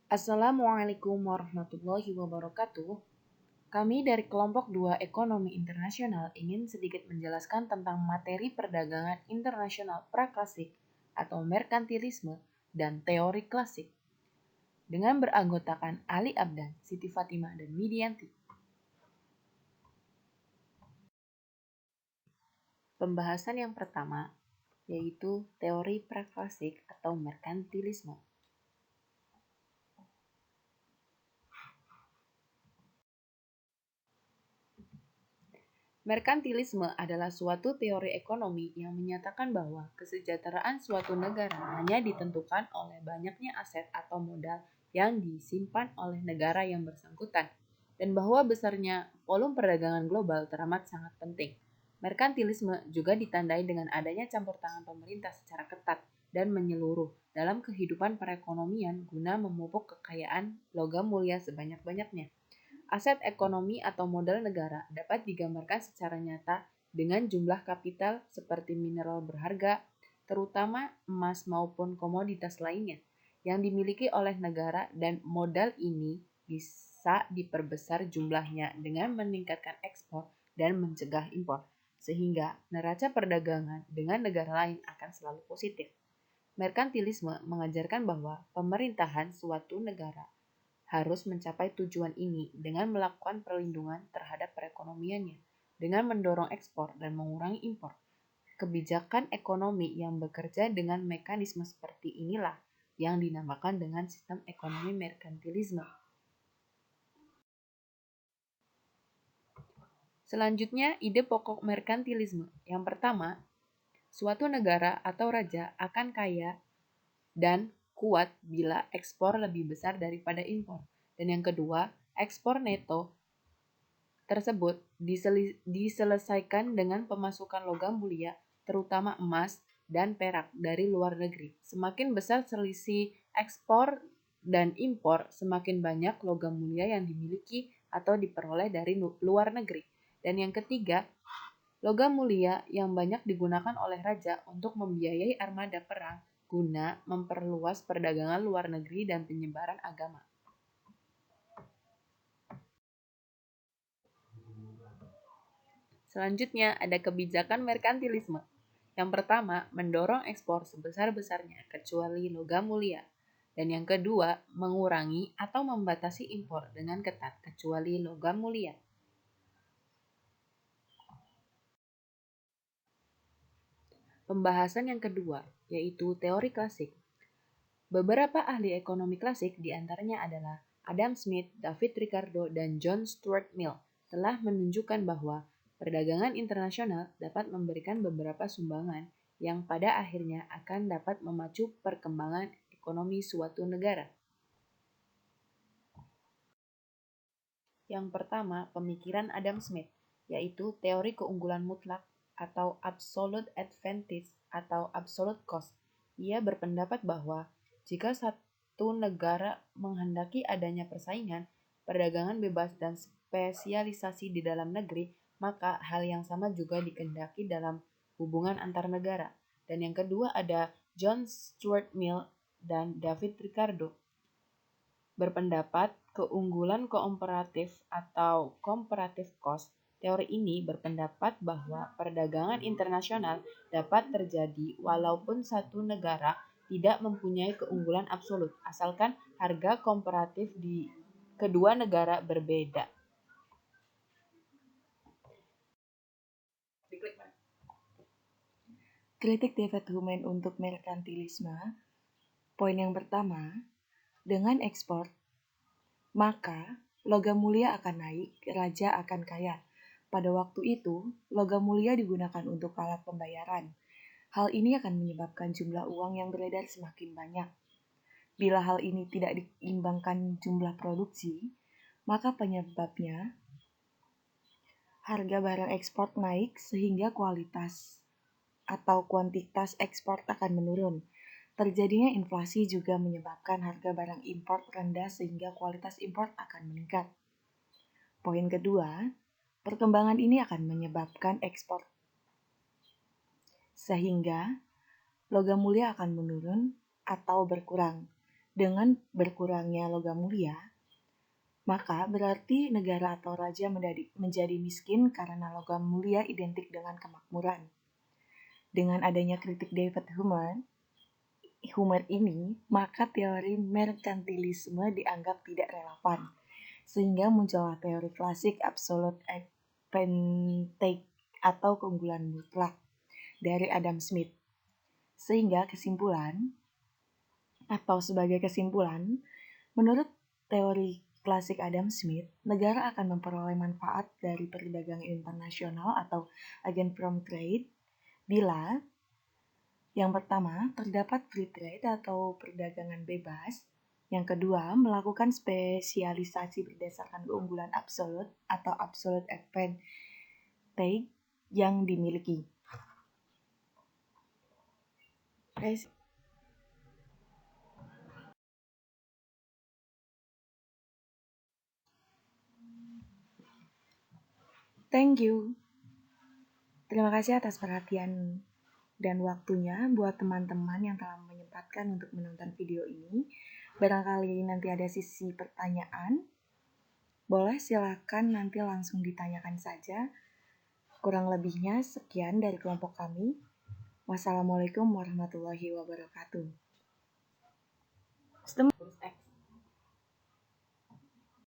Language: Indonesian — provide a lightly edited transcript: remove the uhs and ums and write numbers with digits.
Assalamualaikum warahmatullahi wabarakatuh. Kami dari kelompok 2 Ekonomi Internasional ingin sedikit menjelaskan tentang materi perdagangan internasional praklasik atau merkantilisme dan teori klasik dengan beranggotakan Ali Abdan, Siti Fatimah, dan Widianti. Pembahasan yang pertama yaitu teori praklasik atau merkantilisme. Merkantilisme adalah suatu teori ekonomi yang menyatakan bahwa kesejahteraan suatu negara hanya ditentukan oleh banyaknya aset atau modal yang disimpan oleh negara yang bersangkutan, dan bahwa besarnya volume perdagangan global teramat sangat penting. Merkantilisme juga ditandai dengan adanya campur tangan pemerintah secara ketat dan menyeluruh dalam kehidupan perekonomian guna memupuk kekayaan logam mulia sebanyak-banyaknya. Aset ekonomi atau modal negara dapat digambarkan secara nyata dengan jumlah kapital seperti mineral berharga, terutama emas maupun komoditas lainnya, yang dimiliki oleh negara, dan modal ini bisa diperbesar jumlahnya dengan meningkatkan ekspor dan mencegah impor, sehingga neraca perdagangan dengan negara lain akan selalu positif. Merkantilisme mengajarkan bahwa pemerintahan suatu negara harus mencapai tujuan ini dengan melakukan perlindungan terhadap perekonomiannya, dengan mendorong ekspor dan mengurangi impor. Kebijakan ekonomi yang bekerja dengan mekanisme seperti inilah yang dinamakan dengan sistem ekonomi merkantilisme. Selanjutnya, ide pokok merkantilisme. Yang pertama, suatu negara atau raja akan kaya dan kuat bila ekspor lebih besar daripada impor. Dan yang kedua, ekspor neto tersebut diselesaikan dengan pemasukan logam mulia, terutama emas dan perak dari luar negeri. Semakin besar selisih ekspor dan impor, semakin banyak logam mulia yang dimiliki atau diperoleh dari luar negeri. Dan yang ketiga, logam mulia yang banyak digunakan oleh raja untuk membiayai armada perang guna memperluas perdagangan luar negeri dan penyebaran agama. Selanjutnya ada kebijakan merkantilisme. Yang pertama, mendorong ekspor sebesar-besarnya kecuali logam mulia. Dan yang kedua, mengurangi atau membatasi impor dengan ketat kecuali logam mulia. Pembahasan yang kedua, yaitu teori klasik. Beberapa ahli ekonomi klasik diantaranya adalah Adam Smith, David Ricardo, dan John Stuart Mill telah menunjukkan bahwa perdagangan internasional dapat memberikan beberapa sumbangan yang pada akhirnya akan dapat memacu perkembangan ekonomi suatu negara. Yang pertama, pemikiran Adam Smith, yaitu teori keunggulan mutlak atau absolute advantage atau absolute cost. Ia berpendapat bahwa jika satu negara menghendaki adanya persaingan, perdagangan bebas, dan spesialisasi di dalam negeri, maka hal yang sama juga dikehendaki dalam hubungan antar negara. Dan yang kedua ada John Stuart Mill dan David Ricardo, berpendapat keunggulan komparatif atau comparative cost. Teori ini berpendapat bahwa perdagangan internasional dapat terjadi walaupun satu negara tidak mempunyai keunggulan absolut, asalkan harga komparatif di kedua negara berbeda. Kritik David Hume untuk merkantilisme. Poin yang pertama, dengan ekspor, maka logam mulia akan naik, raja akan kaya. Pada waktu itu, logam mulia digunakan untuk alat pembayaran. Hal ini akan menyebabkan jumlah uang yang beredar semakin banyak. Bila hal ini tidak diimbangkan jumlah produksi, maka penyebabnya harga barang ekspor naik sehingga kualitas atau kuantitas ekspor akan menurun. Terjadinya inflasi juga menyebabkan harga barang impor rendah sehingga kualitas impor akan meningkat. Poin kedua, perkembangan ini akan menyebabkan ekspor sehingga logam mulia akan menurun atau berkurang. Dengan berkurangnya logam mulia, maka berarti negara atau raja menjadi miskin karena logam mulia identik dengan kemakmuran. Dengan adanya kritik David Humer ini, maka teori merkantilisme dianggap tidak relevan, sehingga muncullah teori klasik absolute advantage atau keunggulan mutlak dari Adam Smith. Sehingga sebagai kesimpulan, menurut teori klasik Adam Smith, negara akan memperoleh manfaat dari perdagangan internasional atau gain from trade bila yang pertama, terdapat free trade atau perdagangan bebas. Yang kedua, melakukan spesialisasi berdasarkan keunggulan absolut atau absolute advantage yang dimiliki. Thank you. Terima kasih atas perhatian dan waktunya buat teman-teman yang telah menyempatkan untuk menonton video ini. Barangkali nanti ada sisi pertanyaan, boleh silakan nanti langsung ditanyakan saja. Kurang lebihnya sekian dari kelompok kami. Wassalamualaikum warahmatullahi wabarakatuh.